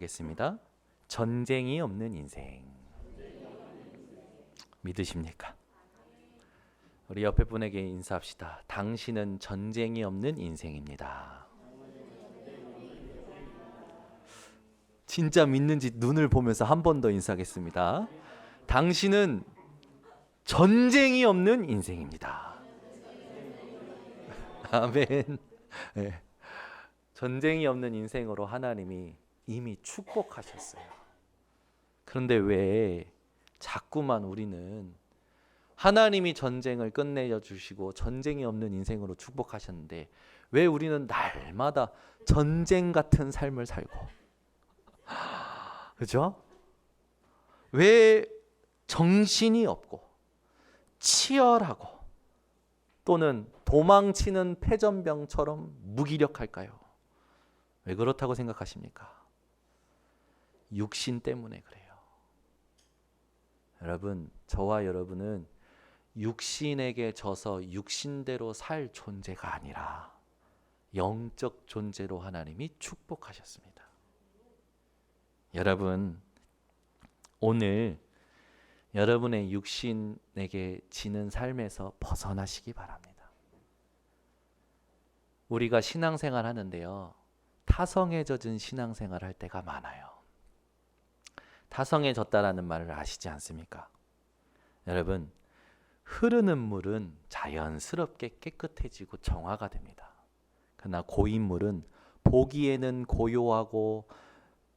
겠습니다. 전쟁이 없는 인생 믿으십니까? 우리 옆에 분에게 인사합시다. 당신은 전쟁이 없는 인생입니다. 진짜 믿는지 눈을 보면서 한 번 더 인사하겠습니다. 당신은 전쟁이 없는 인생입니다. 아멘. 네. 전쟁이 없는 인생으로 하나님이 이미 축복하셨어요. 그런데 왜 자꾸만 우리는 하나님이 전쟁을 끝내려 주시고 전쟁이 없는 인생으로 축복하셨는데 왜 우리는 날마다 전쟁 같은 삶을 살고, 그죠? 왜 정신이 없고 치열하고 또는 도망치는 패전병처럼 무기력할까요? 왜 그렇다고 생각하십니까? 육신 때문에 그래요. 여러분, 저와 여러분은 육신에게 져서 육신대로 살 존재가 아니라 영적 존재로 하나님이 축복하셨습니다. 여러분, 오늘 여러분의 육신에게 지는 삶에서 벗어나시기 바랍니다. 우리가 신앙생활 하는데요, 타성에 젖은 신앙생활 할 때가 많아요. 타성에 젖다라는 말을 아시지 않습니까? 여러분, 흐르는 물은 자연스럽게 깨끗해지고 정화가 됩니다. 그러나 고인 물은 보기에는 고요하고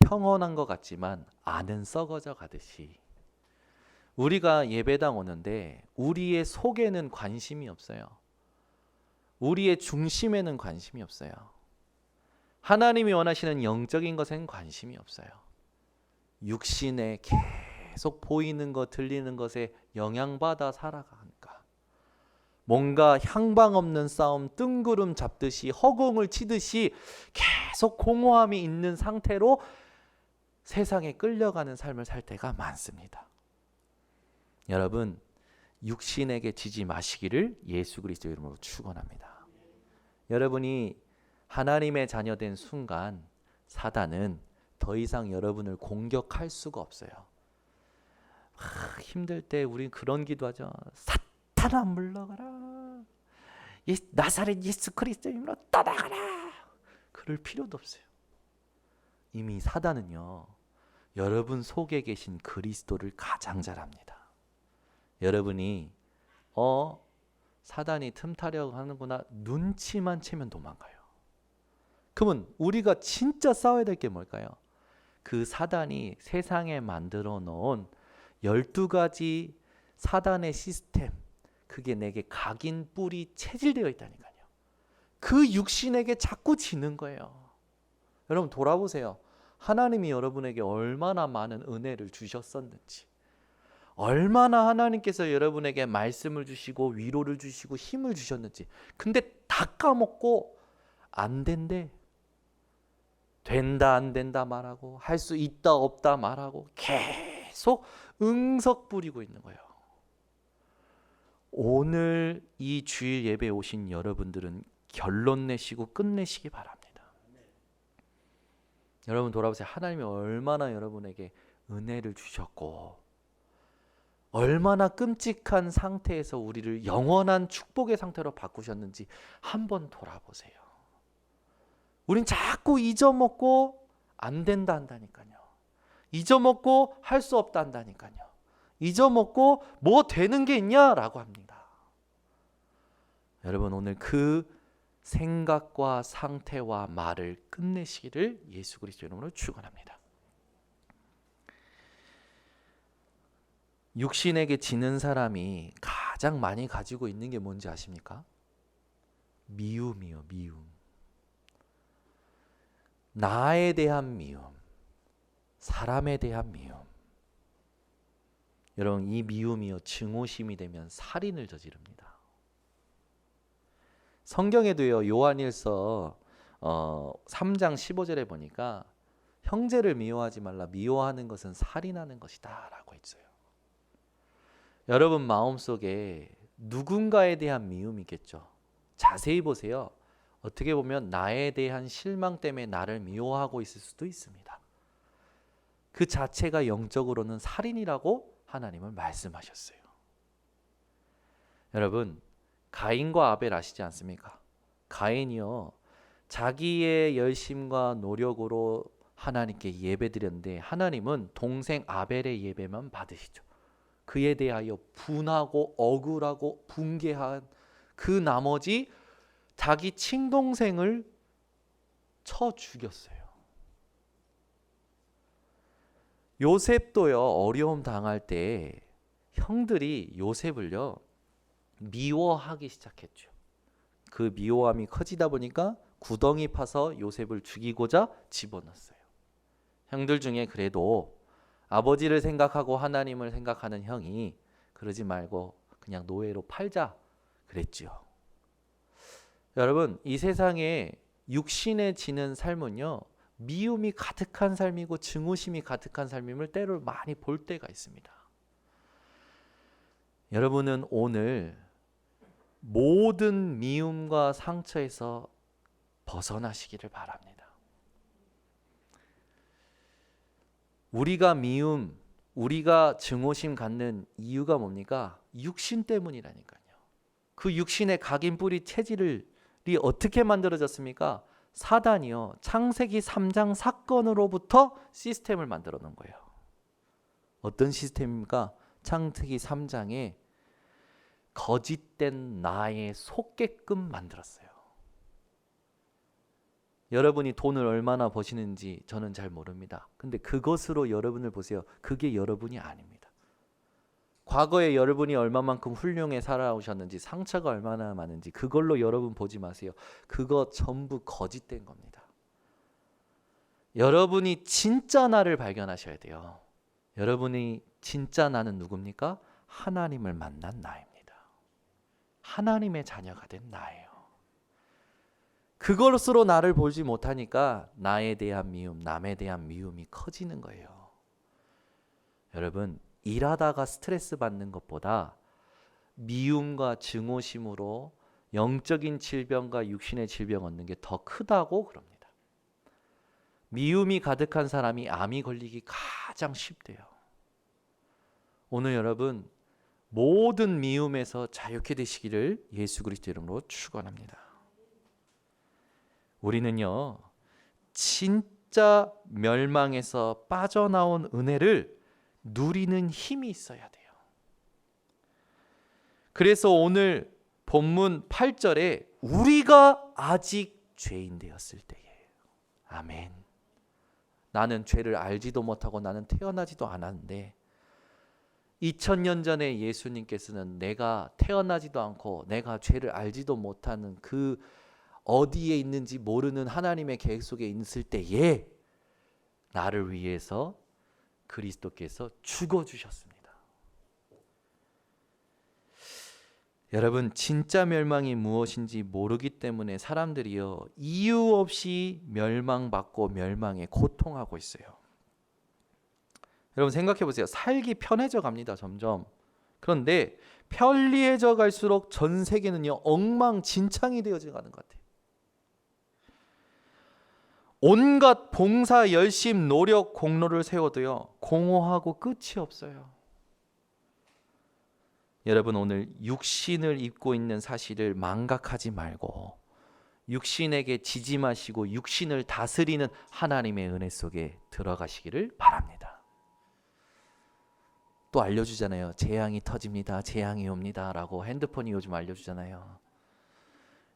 평온한 것 같지만 안은 썩어져 가듯이 우리가 예배당 오는데 우리의 속에는 관심이 없어요. 우리의 중심에는 관심이 없어요. 하나님이 원하시는 영적인 것에는 관심이 없어요. 육신에 계속 보이는 것, 들리는 것에 영향받아 살아가니까 뭔가 향방 없는 싸움, 뜬구름 잡듯이 허공을 치듯이 계속 공허함이 있는 상태로 세상에 끌려가는 삶을 살 때가 많습니다. 여러분, 육신에게 지지 마시기를 예수 그리스도 이름으로 축원합니다. 여러분이 하나님의 자녀된 순간 사단은 더 이상 여러분을 공격할 수가 없어요. 힘들 때 우린 그런 기도하죠. 사탄아 물러가라. 나사렛 예수 그리스도 이름으로 떠나가라. 그럴 필요도 없어요. 이미 사단은요, 여러분 속에 계신 그리스도를 가장 잘 압니다. 여러분이 사단이 틈타려고 하는구나 눈치만 채면 도망가요. 그러면 우리가 진짜 싸워야 될 게 뭘까요? 그 사단이 세상에 만들어 놓은 12가지 사단의 시스템, 그게 내게 각인 뿔이 체질되어 있다니까요. 그 육신에게 자꾸 지는 거예요. 여러분 돌아보세요. 하나님이 여러분에게 얼마나 많은 은혜를 주셨었는지, 얼마나 하나님께서 여러분에게 말씀을 주시고 위로를 주시고 힘을 주셨는지. 근데 다 까먹고 안 된대, 된다 안 된다 말하고 할 수 있다 없다 말하고 계속 응석 부리고 있는 거예요. 오늘 이 주일 예배에 오신 여러분들은 결론 내시고 끝내시기 바랍니다. 여러분 돌아보세요. 하나님이 얼마나 여러분에게 은혜를 주셨고 얼마나 끔찍한 상태에서 우리를 영원한 축복의 상태로 바꾸셨는지 한번 돌아보세요. 우린 자꾸 잊어먹고 안 된다 한다니까요. 잊어먹고 할 수 없다 한다니까요. 잊어먹고 뭐 되는 게 있냐라고 합니다. 여러분 오늘 그 생각과 상태와 말을 끝내시기를 예수 그리스도 이름으로 축원합니다. 육신에게 지는 사람이 가장 많이 가지고 있는 게 뭔지 아십니까? 미움이요, 미움. 나에 대한 미움, 사람에 대한 미움. 여러분 이 미움이요 증오심이 되면 살인을 저지릅니다. 성경에도요 요한일서 3장 15절에 보니까 형제를 미워하지 말라, 미워하는 것은 살인하는 것이다 라고 했어요. 여러분 마음속에 누군가에 대한 미움이겠죠. 자세히 보세요. 어떻게 보면 나에 대한 실망 때문에 나를 미워하고 있을 수도 있습니다. 그 자체가 영적으로는 살인이라고 하나님은 말씀하셨어요. 여러분, 가인과 아벨 아시지 않습니까? 가인이요, 자기의 열심과 노력으로 하나님께 예배드렸는데 하나님은 동생 아벨의 예배만 받으시죠. 그에 대하여 분하고 억울하고 붕괴한 그 나머지 자기 친동생을 쳐 죽였어요. 요셉도요, 어려움 당할 때 형들이 요셉을요 미워하기 시작했죠. 그 미워함이 커지다 보니까 구덩이 파서 요셉을 죽이고자 집어넣었어요. 형들 중에 그래도 아버지를 생각하고 하나님을 생각하는 형이 그러지 말고 그냥 노예로 팔자 그랬죠. 여러분, 이 세상에 육신에 지는 삶은요, 미움이 가득한 삶이고 증오심이 가득한 삶임을 때로 많이 볼 때가 있습니다. 여러분은 오늘 모든 미움과 상처에서 벗어나시기를 바랍니다. 우리가 미움, 우리가 증오심 갖는 이유가 뭡니까? 육신 때문이라니까요. 그 육신의 각인 뿌리 체질이 어떻게 만들어졌습니까? 사단이요, 창세기 3장 사건으로부터 시스템을 만들어 놓은 거예요. 어떤 시스템입니까? 창세기 3장에 거짓된 나에 속게끔 만들었어요. 여러분이 돈을 얼마나 버시는지 저는 잘 모릅니다. 근데 그것으로 여러분을 보세요. 그게 여러분이 아닙니다. 과거에 여러분이 얼마만큼 훌륭해 살아오셨는지, 상처가 얼마나 많은지 그걸로 여러분 보지 마세요. 그거 전부 거짓된 겁니다. 여러분이 진짜 나를 발견하셔야 돼요. 여러분이 진짜 나는 누굽니까? 하나님을 만난 나입니다. 하나님의 자녀가 된 나예요. 그것으로 나를 보지 못하니까 나에 대한 미움, 남에 대한 미움이 커지는 거예요. 여러분, 일하다가 스트레스 받는 것보다 미움과 증오심으로 영적인 질병과 육신의 질병 얻는 게 더 크다고 그럽니다. 미움이 가득한 사람이 암이 걸리기 가장 쉽대요. 오늘 여러분, 모든 미움에서 자유케 되시기를 예수 그리스도 이름으로 축원합니다. 우리는요, 진짜 멸망에서 빠져나온 은혜를 누리는 힘이 있어야 돼요. 그래서 오늘 본문 8절에 우리가 아직 죄인 되었을 때에, 아멘. 나는 죄를 알지도 못하고 나는 태어나지도 않았는데 2000년 전에 예수님께서는 내가 태어나지도 않고 내가 죄를 알지도 못하는 그 어디에 있는지 모르는 하나님의 계획 속에 있을 때에 나를 위해서 그리스도께서 죽어주셨습니다. 여러분, 진짜 멸망이 무엇인지 모르기 때문에 사람들이요, 이유 없이 멸망받고 멸망에 고통하고 있어요. 여러분 생각해 보세요. 살기 편해져 갑니다, 점점. 그런데 편리해져 갈수록 전 세계는요, 엉망진창이 되어져 가는 것 같아요. 온갖 봉사, 열심, 노력, 공로를 세워도요, 공허하고 끝이 없어요. 여러분, 오늘 육신을 입고 있는 사실을 망각하지 말고 육신에게 지지 마시고 육신을 다스리는 하나님의 은혜 속에 들어가시기를 바랍니다. 또 알려주잖아요. 재앙이 터집니다. 재앙이 옵니다. 라고 핸드폰이 요즘 알려주잖아요.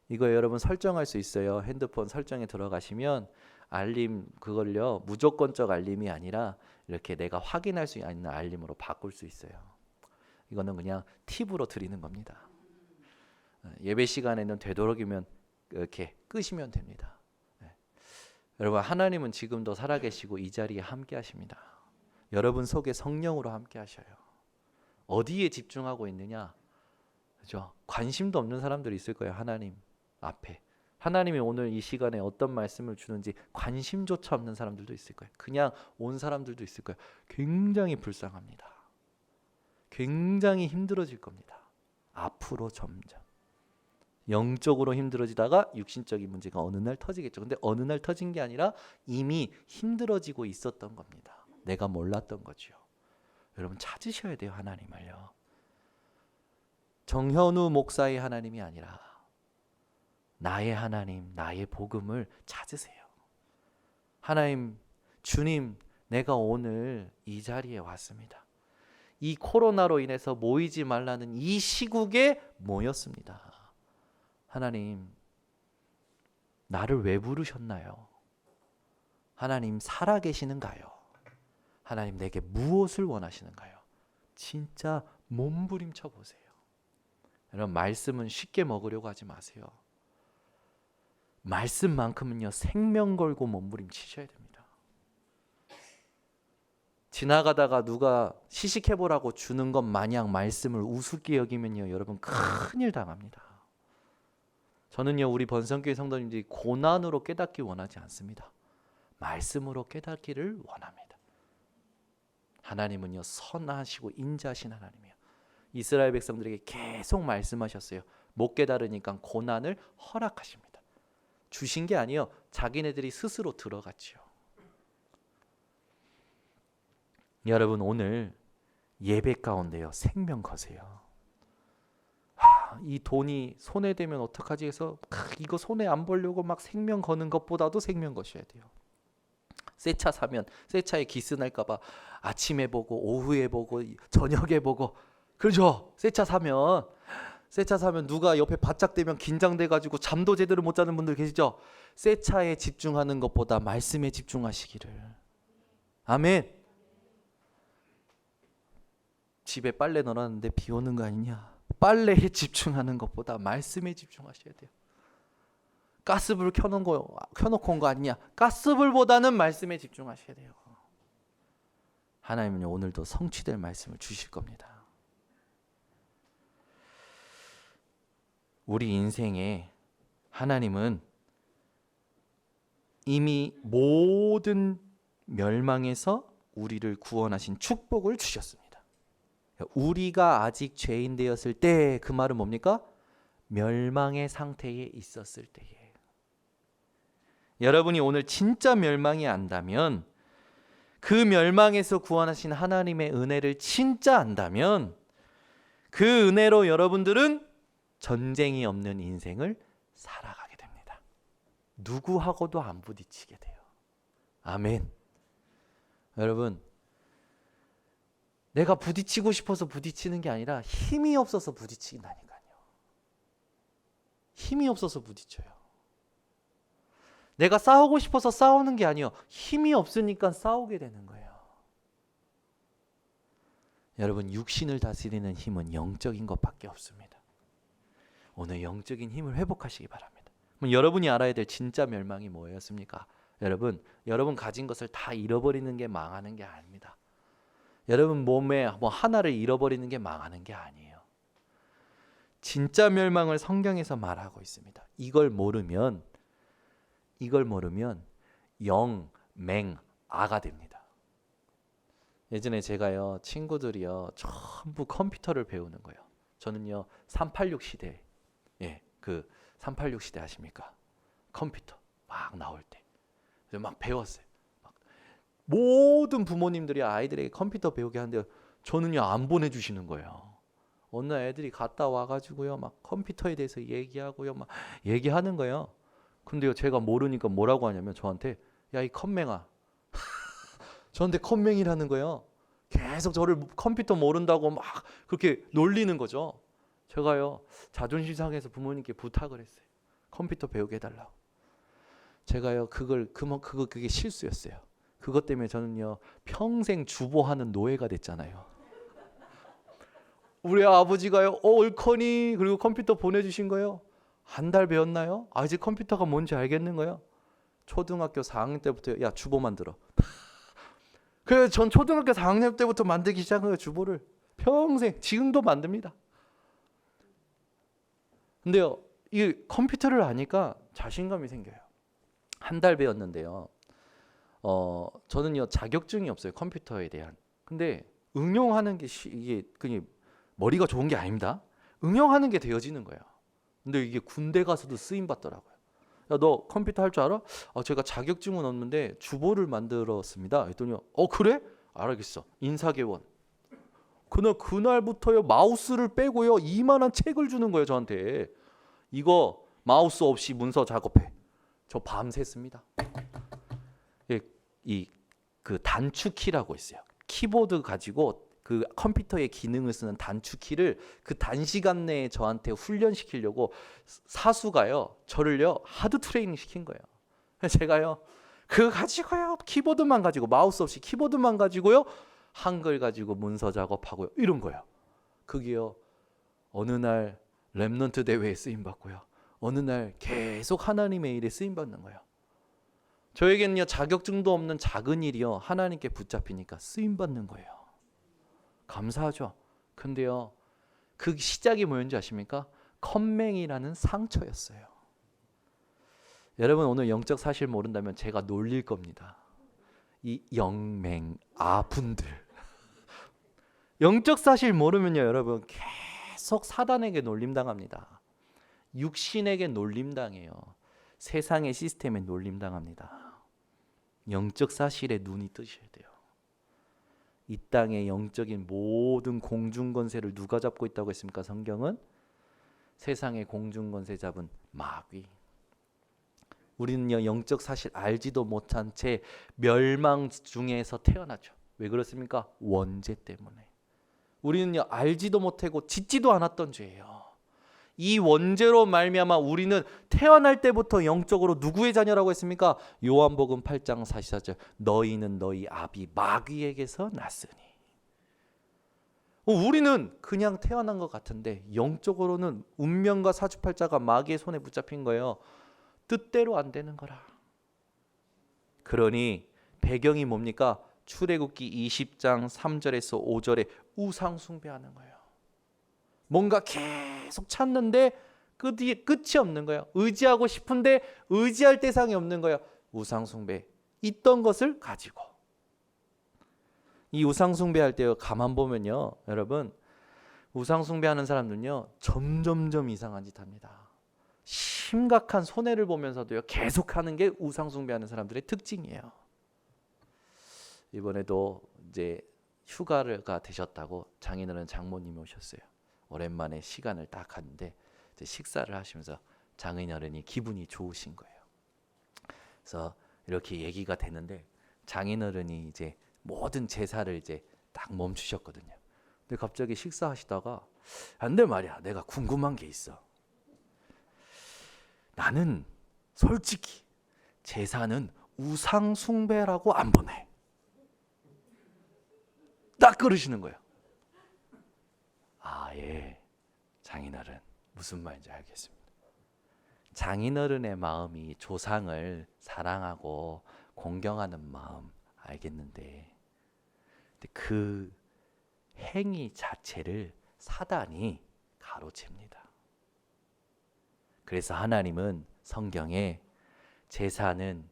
이거 여러분 설정할 수 있어요. 핸드폰 설정에 들어가시면 알림, 그걸요, 무조건적 알림이 아니라 이렇게 내가 확인할 수 있는 알림으로 바꿀 수 있어요. 이거는 그냥 팁으로 드리는 겁니다. 예배 시간에는 되도록이면 이렇게 끄시면 됩니다. 여러분, 하나님은 지금도 살아계시고 이 자리에 함께 하십니다. 여러분 속에 성령으로 함께 하셔요. 어디에 집중하고 있느냐? 그죠? 관심도 없는 사람들이 있을 거예요. 하나님 앞에. 하나님이 오늘 이 시간에 어떤 말씀을 주는지 관심조차 없는 사람들도 있을 거예요. 그냥 온 사람들도 있을 거예요. 굉장히 불쌍합니다. 굉장히 힘들어질 겁니다. 앞으로 점점. 영적으로 힘들어지다가 육신적인 문제가 어느 날 터지겠죠. 근데 어느 날 터진 게 아니라 이미 힘들어지고 있었던 겁니다. 내가 몰랐던 거죠. 여러분 찾으셔야 돼요, 하나님을요. 정현우 목사의 하나님이 아니라 나의 하나님, 나의 복음을 찾으세요. 하나님, 주님, 내가 오늘 이 자리에 왔습니다. 이 코로나로 인해서 모이지 말라는 이 시국에 모였습니다. 하나님, 나를 왜 부르셨나요? 하나님, 살아계시는가요? 하나님, 내게 무엇을 원하시는가요? 진짜 몸부림쳐 보세요. 여러분, 말씀은 쉽게 먹으려고 하지 마세요. 말씀만큼은요, 생명 걸고 몸부림치셔야 됩니다. 지나가다가 누가 시식해보라고 주는 것 마냥 말씀을 우습게 여기면요, 여러분 큰일 당합니다. 저는요, 우리 번성교회 성도님들이 고난으로 깨닫기 원하지 않습니다. 말씀으로 깨닫기를 원합니다. 하나님은요, 선하시고 인자하신 하나님이에요. 이스라엘 백성들에게 계속 말씀하셨어요. 못 깨달으니까 고난을 허락하십니다. 주신 게 아니요, 자기네들이 스스로 들어갔지요. 여러분, 오늘 예배 가운데요, 생명 거세요. 이 돈이 손에 대면 어떡하지 해서 이거 손에 안 보려고 막 생명 거는 것보다도 생명 거셔야 돼요. 새 차 사면 새 차에 기스 날까 봐 아침에 보고 오후에 보고 저녁에 보고, 그렇죠? 새 차 사면 누가 옆에 바짝 대면 긴장돼 가지고 잠도 제대로 못 자는 분들 계시죠? 새 차에 집중하는 것보다 말씀에 집중하시기를. 아멘. 집에 빨래 넣어놨는데 비 오는 거 아니냐? 빨래에 집중하는 것보다 말씀에 집중하셔야 돼요. 가스불 켜놓고 온 거 아니냐? 가스불보다는 말씀에 집중하셔야 돼요. 하나님은 오늘도 성취될 말씀을 주실 겁니다. 우리 인생에 하나님은 이미 모든 멸망에서 우리를 구원하신 축복을 주셨습니다. 우리가 아직 죄인 되었을 때, 그 말은 뭡니까? 멸망의 상태에 있었을 때에. 여러분이 오늘 진짜 멸망이 안다면, 그 멸망에서 구원하신 하나님의 은혜를 진짜 안다면, 그 은혜로 여러분들은 전쟁이 없는 인생을 살아가게 됩니다. 누구하고도 안 부딪히게 돼요. 아멘. 여러분, 내가 부딪히고 싶어서 부딪히는 게 아니라 힘이 없어서 부딪힌다니까요. 힘이 없어서 부딪혀요. 내가 싸우고 싶어서 싸우는 게 아니에요. 힘이 없으니까 싸우게 되는 거예요. 여러분, 육신을 다스리는 힘은 영적인 것밖에 없습니다. 오늘 영적인 힘을 회복하시기 바랍니다. 그럼 여러분이 알아야 될 진짜 멸망이 뭐였습니까? 여러분 가진 것을 다 잃어버리는 게 망하는 게 아닙니다. 여러분 몸에 뭐 하나를 잃어버리는 게 망하는 게 아니에요. 진짜 멸망을 성경에서 말하고 있습니다. 이걸 모르면 영맹아가 됩니다. 예전에 제가요, 친구들이요, 전부 컴퓨터를 배우는 거예요. 저는요, 386 시대, 그 386 시대 아십니까? 컴퓨터 막 나올 때 막 배웠어요. 모든 부모님들이 아이들에게 컴퓨터 배우게 하는데 저는요, 안 보내주시는 거예요. 어느 애들이 갔다 와가지고요, 막 컴퓨터에 대해서 얘기하고요, 막 얘기하는 거예요. 근데요, 제가 모르니까 뭐라고 하냐면 저한테, 야, 이 컴맹아. 저한테 컴맹이라는 거예요. 계속 저를 컴퓨터 모른다고 막 그렇게 놀리는 거죠. 제가요, 자존심 상해서 부모님께 부탁을 했어요. 컴퓨터 배우게 해달라고. 제가요, 그게 실수였어요. 그것 때문에 저는요, 평생 주보하는 노예가 됐잖아요. 우리 아버지가요, 옳거니, 그리고 컴퓨터 보내주신 거예요. 한 달 배웠나요? 아직 컴퓨터가 뭔지 알겠는거예요. 초등학교 4학년 때부터, 야, 주보 만들어. 그래서 전 초등학교 4학년 때부터 만들기 시작한 거예요, 주보를. 평생, 지금도 만듭니다. 근데요, 이 컴퓨터를 아니까 자신감이 생겨요. 한 달 배웠는데요, 저는요, 자격증이 없어요, 컴퓨터에 대한. 근데 응용하는 게 이게 그냥 머리가 좋은 게 아닙니다. 응용하는 게 되어지는 거예요. 근데 이게 군대 가서도 쓰임 받더라고요. 야, 너 컴퓨터 할 줄 알아? 제가 자격증은 없는데 주보를 만들었습니다. 했더니 그래? 알겠어. 인사개원. 그날부터요 마우스를 빼고요 이만한 책을 주는 거예요 저한테. 이거 마우스 없이 문서 작업해. 저 밤샜습니다. 그 단축키라고 있어요. 키보드 가지고 그 컴퓨터의 기능을 쓰는 단축키를 그 단시간 내에 저한테 훈련시키려고 사수가요 저를요 하드 트레이닝 시킨 거예요. 제가요 그거 가지고요 키보드만 가지고 마우스 없이 키보드만 가지고요 한글 가지고 문서 작업하고요 이런 거예요. 그게요 어느 날 렘넌트 대회에 쓰임 받고요 어느 날 계속 하나님의 일에 쓰임 받는 거예요. 저에게는요 자격증도 없는 작은 일이요 하나님께 붙잡히니까 쓰임 받는 거예요. 감사하죠. 근데요 그 시작이 뭐였는지 아십니까? 컴맹이라는 상처였어요. 여러분 오늘 영적 사실 모른다면 제가 놀릴 겁니다. 이 영맹아분들 영적 사실 모르면요 여러분 계속 사단에게 놀림당합니다. 육신에게 놀림당해요. 세상의 시스템에 놀림당합니다. 영적 사실에 눈이 뜨셔야 돼요. 이 땅의 영적인 모든 공중권세를 누가 잡고 있다고 했습니까? 성경은 세상의 공중권세 잡은 마귀. 우리는요 영적 사실 알지도 못한 채 멸망 중에서 태어나죠. 왜 그렇습니까? 원죄 때문에. 우리는요 알지도 못하고 짓지도 않았던 죄예요. 이 원죄로 말미암아 우리는 태어날 때부터 영적으로 누구의 자녀라고 했습니까? 요한복음 8장 44절 너희는 너희 아비 마귀에게서 났으니. 우리는 그냥 태어난 것 같은데 영적으로는 운명과 사주팔자가 마귀의 손에 붙잡힌 거예요. 뜻대로 안 되는 거라. 그러니 배경이 뭡니까? 출애굽기 20장 3절에서 5절에 우상 숭배하는 거예요. 뭔가 계속 찾는데 끝이 없는 거예요. 의지하고 싶은데 의지할 대상이 없는 거예요. 우상 숭배. 있던 것을 가지고. 이 우상 숭배할 때 가만 보면요. 여러분 우상 숭배하는 사람들은요. 점점점 이상한 짓 합니다. 심각한 손해를 보면서도요. 계속하는 게 우상 숭배하는 사람들의 특징이에요. 이번에도 이제 휴가가 되셨다고 장인어른 장모님이 오셨어요. 오랜만에 시간을 딱 갔는데 이제 식사를 하시면서 장인어른이 기분이 좋으신 거예요. 그래서 이렇게 얘기가 되는데 장인어른이 이제 모든 제사를 이제 딱 멈추셨거든요. 근데 갑자기 식사하시다가 안돼 말이야 내가 궁금한 게 있어. 나는 솔직히 제사는 우상 숭배라고 안 보내. 딱 그러시는 거예요. 아, 예. 장인어른 무슨 말인지 알겠습니다. 장인어른의 마음이 조상을 사랑하고 공경하는 마음 알겠는데 그 행위 자체를 사단이 가로챕니다. 그래서 하나님은 성경에 제사는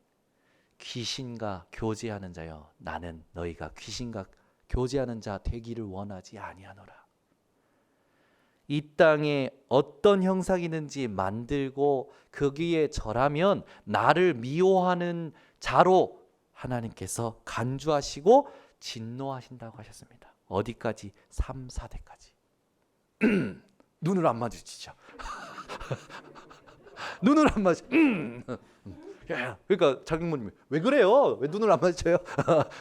귀신과 교제하는 자여 나는 너희가 귀신과 교제하는 자 되기를 원하지 아니하노라. 이 땅에 어떤 형상이든지 만들고 거기에 절하면 나를 미워하는 자로 하나님께서 간주하시고 진노하신다고 하셨습니다. 어디까지? 3, 4대까지. 눈을 안 마주치죠. 눈을 안 마주. 그러니까 장모님이 왜 그래요? 왜 눈을 안 마주쳐요?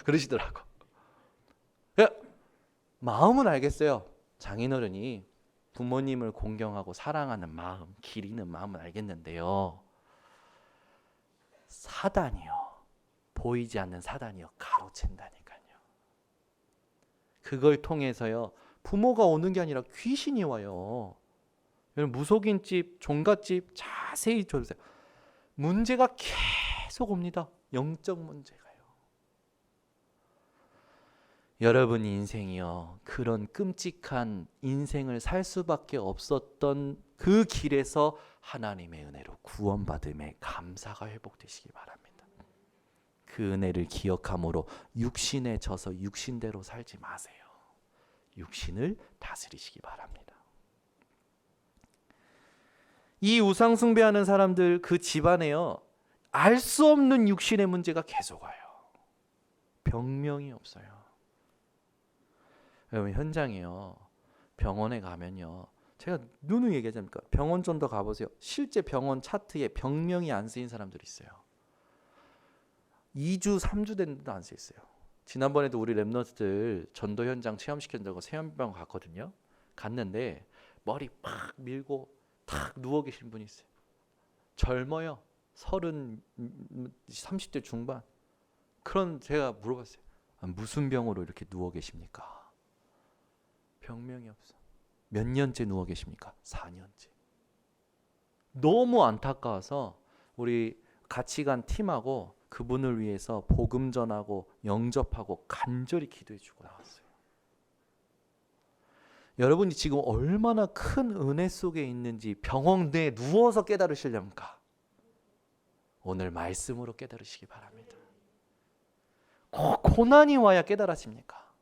그러시더라고. 마음은 알겠어요. 장인어른이 부모님을 공경하고 사랑하는 마음, 기리는 마음은 알겠는데요. 사단이요. 보이지 않는 사단이요. 가로챈다니까요. 그걸 통해서요. 부모가 오는 게 아니라 귀신이 와요. 무속인집, 종갓집 자세히 చూ세요. 문제가 계속 옵니다. 영적 문제가요. 여러분 인생이요. 그런 끔찍한 인생을 살 수밖에 없었던 그 길에서 하나님의 은혜로 구원받음에 감사가 회복되시기 바랍니다. 그 은혜를 기억함으로 육신에 져서 육신대로 살지 마세요. 육신을 다스리시기 바랍니다. 이 우상 숭배하는 사람들 그 집안에요. 알 수 없는 육신의 문제가 계속 와요. 병명이 없어요. 여러분 현장에요. 병원에 가면요. 제가 누누이 얘기하자니까 병원 좀 더 가보세요. 실제 병원 차트에 병명이 안 쓰인 사람들이 있어요. 2주, 3주 됐는데도 안 쓰여 있어요. 지난번에도 우리 랩너스들 전도 현장 체험시켜준다고 세연병 갔거든요. 갔는데 머리 팍 밀고 탁 누워 계신 분이 있어요. 젊어요. 30대 중반. 그런 제가 물어봤어요. 무슨 병으로 이렇게 누워 계십니까? 병명이 없어. 몇 년째 누워 계십니까? 4년째. 너무 안타까워서 우리 같이 간 팀하고 그분을 위해서 복음 전하고 영접하고 간절히 기도해 주고 나왔어요. 여러분이 지금 얼마나 큰 은혜 속에 있는지 병원 내에 누워서 깨달으시렵니까? 오늘 말씀으로 깨달으시기 바랍니다. 고난이 와야 깨달으십니까?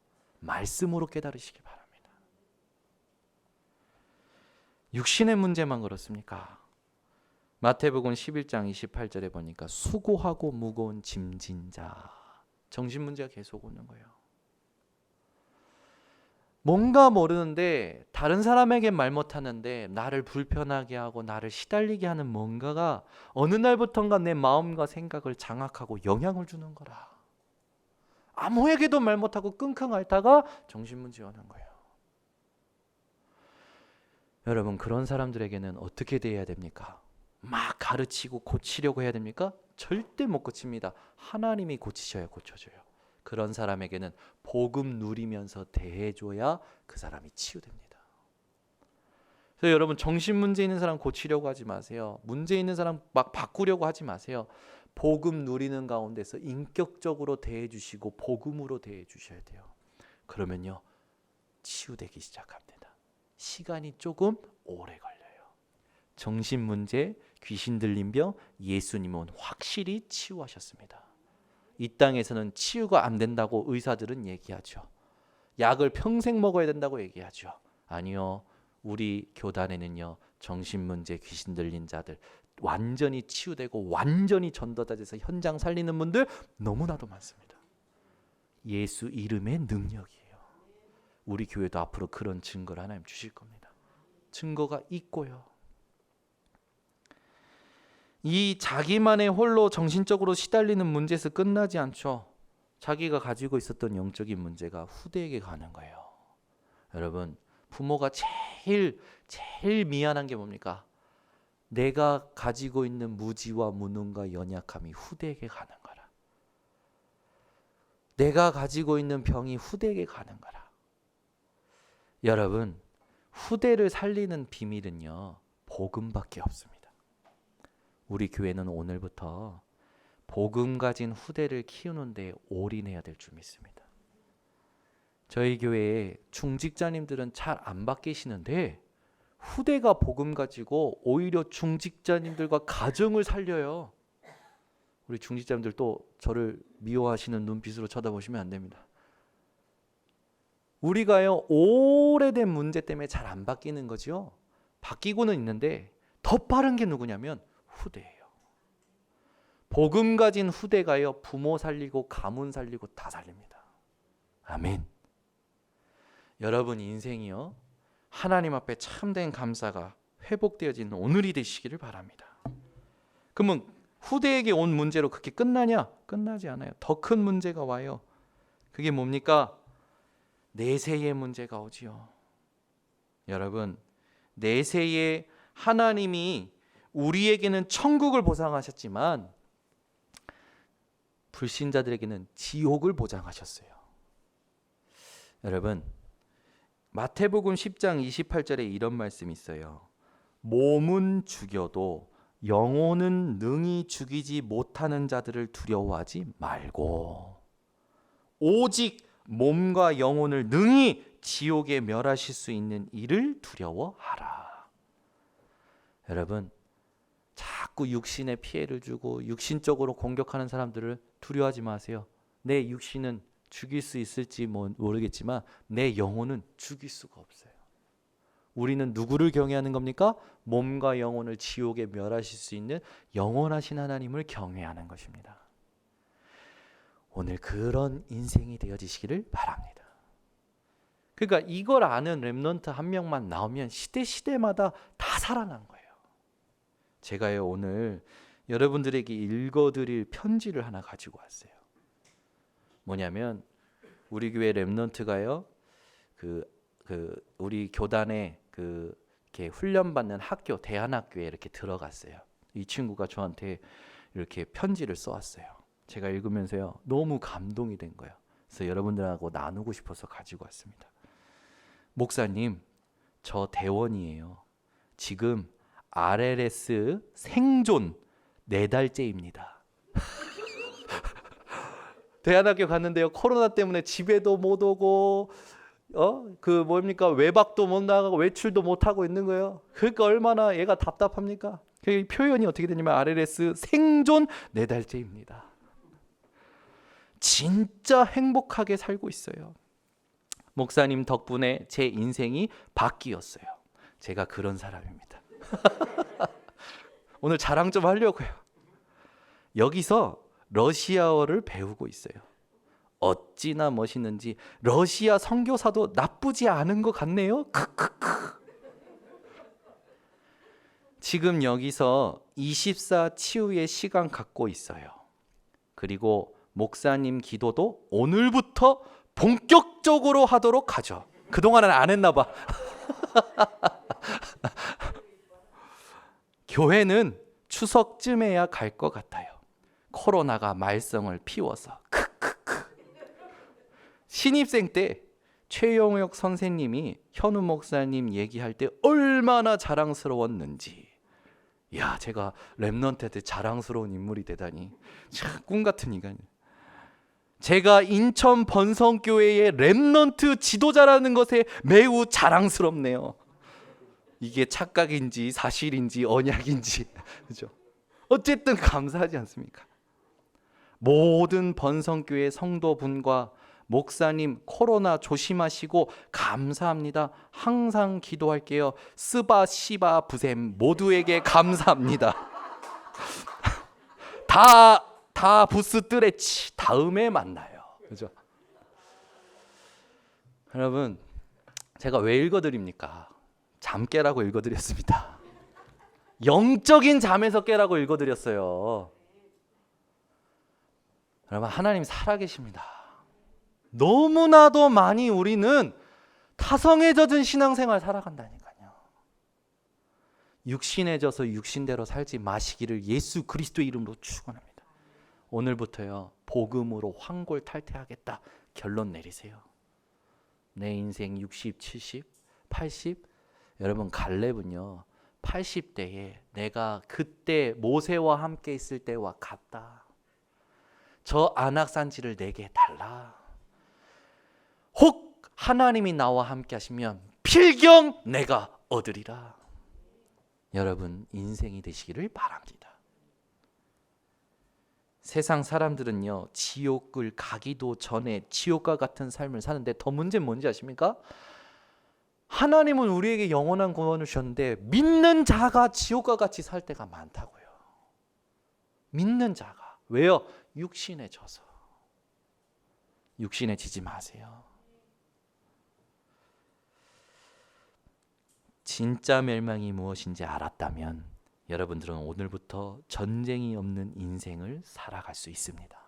말씀으로 깨달으시기 바랍니다. 육신의 문제만 그렇습니까? 마태복음 11장 28절에 보니까 수고하고 무거운 짐진 자, 정신 문제가 계속 오는 거예요. 뭔가 모르는데 다른 사람에게 말 못하는데 나를 불편하게 하고 나를 시달리게 하는 뭔가가 어느 날부턴가 내 마음과 생각을 장악하고 영향을 주는 거라. 아무에게도 말 못하고 끙끙 앓다가 정신문제 오는 거예요. 여러분 그런 사람들에게는 어떻게 대해야 됩니까? 막 가르치고 고치려고 해야 됩니까? 절대 못 고칩니다. 하나님이 고치셔야 고쳐줘요. 그런 사람에게는 복음 누리면서 대해줘야 그 사람이 치유됩니다. 그래서 여러분 정신 문제 있는 사람 고치려고 하지 마세요. 문제 있는 사람 막 바꾸려고 하지 마세요. 복음 누리는 가운데서 인격적으로 대해주시고 복음으로 대해주셔야 돼요. 그러면요 치유되기 시작합니다. 시간이 조금 오래 걸려요. 정신 문제, 귀신 들린 병, 예수님은 확실히 치유하셨습니다. 이 땅에서는 치유가 안 된다고 의사들은 얘기하죠. 약을 평생 먹어야 된다고 얘기하죠. 아니요. 우리 교단에는요. 정신 문제, 귀신 들린 자들 완전히 치유되고 완전히 전도자 돼서 현장 살리는 분들 너무나도 많습니다. 예수 이름의 능력이에요. 우리 교회도 앞으로 그런 증거를 하나님 주실 겁니다. 증거가 있고요. 이 자기만의 홀로 정신적으로 시달리는 문제에서 끝나지 않죠. 자기가 가지고 있었던 영적인 문제가 후대에게 가는 거예요. 여러분 부모가 제일 미안한 게 뭡니까? 내가 가지고 있는 무지와 무능과 연약함이 후대에게 가는 거라. 내가 가지고 있는 병이 후대에게 가는 거라. 여러분 후대를 살리는 비밀은요 복음밖에 없습니다. 우리 교회는 오늘부터 복음 가진 후대를 키우는 데 올인해야 될 줄 믿습니다. 저희 교회에 중직자님들은 잘 안 바뀌시는데 후대가 복음 가지고 오히려 중직자님들과 가정을 살려요. 우리 중직자님들 또 저를 미워하시는 눈빛으로 쳐다보시면 안 됩니다. 우리가요 오래된 문제 때문에 잘 안 바뀌는 거죠. 바뀌고는 있는데 더 빠른 게 누구냐면 후대예요. 복음 가진 후대가요 부모 살리고 가문 살리고 다 살립니다. 아멘. 여러분 인생이요 하나님 앞에 참된 감사가 회복되어지는 오늘이 되시기를 바랍니다. 그러면 후대에게 온 문제로 그렇게 끝나냐? 끝나지 않아요. 더 큰 문제가 와요. 그게 뭡니까? 내세의 문제가 오지요. 여러분 내세에 하나님이 우리에게는 천국을 보장하셨지만 불신자들에게는 지옥을 보장하셨어요. 여러분 마태복음 10장 28절에 이런 말씀이 있어요. 몸은 죽여도 영혼은 능히 죽이지 못하는 자들을 두려워하지 말고 오직 몸과 영혼을 능히 지옥에 멸하실 수 있는 이를 두려워하라. 여러분 자꾸 육신에 피해를 주고 육신적으로 공격하는 사람들을 두려워하지 마세요. 내 육신은 죽일 수 있을지 모르겠지만 내 영혼은 죽일 수가 없어요. 우리는 누구를 경외하는 겁니까? 몸과 영혼을 지옥에 멸하실 수 있는 영원하신 하나님을 경외하는 것입니다. 오늘 그런 인생이 되어지시기를 바랍니다. 그러니까 이걸 아는 렘넌트 한 명만 나오면 시대마다 다 살아난 거예요. 제가요 오늘 여러분들에게 읽어드릴 편지를 하나 가지고 왔어요. 뭐냐면 우리 교회 렘넌트가요 우리 교단에 이렇게 훈련받는 학교 대안학교에 이렇게 들어갔어요. 이 친구가 저한테 이렇게 편지를 써왔어요. 제가 읽으면서요 너무 감동이 된 거예요. 그래서 여러분들하고 나누고 싶어서 가지고 왔습니다. 목사님, 저 대원이에요. 지금 RLS 생존 4달째입니다. 대안학교 갔는데요 코로나 때문에 집에도 못 오고 외박도 못 나가고 외출도 못 하고 있는 거예요. 그러니까 얼마나 얘가 답답합니까? 그 표현이 어떻게 되냐면 RLS 생존 4달째입니다. 진짜 행복하게 살고 있어요. 목사님 덕분에 제 인생이 바뀌었어요. 제가 그런 사람입니다. 오늘 자랑 좀 하려고요. 여기서 러시아어를 배우고 있어요. 어찌나 멋있는지 러시아 선교사도 나쁘지 않은 것 같네요. 크크크. 지금 여기서 24 치유의 시간 갖고 있어요. 그리고 목사님 기도도 오늘부터 본격적으로 하도록 하죠. 그동안은 안 했나 봐. 교회는 추석쯤에야 갈 것 같아요. 코로나가 말썽을 피워서. 신입생 때 최영혁 선생님이 현우 목사님 얘기할 때 얼마나 자랑스러웠는지. 야, 제가 렘넌트한테 자랑스러운 인물이 되다니 참 꿈 같은 인간. 제가 인천 번성교회의 렘넌트 지도자라는 것에 매우 자랑스럽네요. 이게 착각인지 사실인지 언약인지 그죠? 어쨌든 감사하지 않습니까? 모든 번성교회 성도분과 목사님 코로나 조심하시고 감사합니다. 항상 기도할게요. 스바 시바 부셈 모두에게 감사합니다. 다 부스 뜨레치 다음에 만나요. 그죠? 여러분 제가 왜 읽어드립니까? 잠 깨라고 읽어드렸습니다. 영적인 잠에서 깨라고 읽어드렸어요. 여러분 하나님 살아계십니다. 너무나도 많이 우리는 타성에 젖은 신앙생활 살아간다니까요. 육신에 져서 육신대로 살지 마시기를 예수 그리스도의 이름으로 축원합니다. 오늘부터요 복음으로 환골탈태하겠다 결론 내리세요. 내 인생 60, 70, 80 여러분 갈렙은요 80대에 내가 그때 모세와 함께 있을 때와 같다. 저 안악산지를 내게 달라. 혹 하나님이 나와 함께 하시면 필경 내가 얻으리라. 여러분 인생이 되시기를 바랍니다. 세상 사람들은요 지옥을 가기도 전에 지옥과 같은 삶을 사는데 더 문제는 뭔지 아십니까? 하나님은 우리에게 영원한 구원을 주셨는데 믿는 자가 지옥과 같이 살 때가 많다고요. 믿는 자가. 왜요? 육신에 져서. 육신에 지지 마세요. 진짜 멸망이 무엇인지 알았다면 여러분들은 오늘부터 전쟁이 없는 인생을 살아갈 수 있습니다.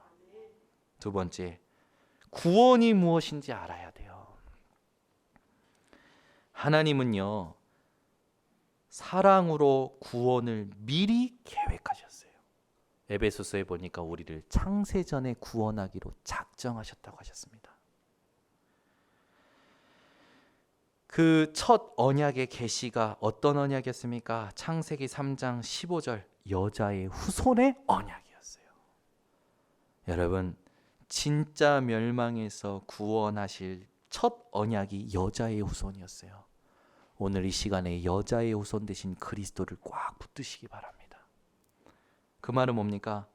두 번째, 구원이 무엇인지 알아야 돼요. 하나님은요 사랑으로 구원을 미리 계획하셨어요. 에베소서에 보니까 우리를 창세전에 구원하기로 작정하셨다고 하셨습니다. 그 첫 언약의 계시가 어떤 언약이었습니까? 창세기 3장 15절 여자의 후손의 언약이었어요. 여러분 진짜 멸망에서 구원하실 첫 언약이 여자의 후손이었어요. 오늘 이 시간에 여자의 후손 되신 그리스도를 꽉 붙드시기 바랍니다. 그 말은 뭡니까?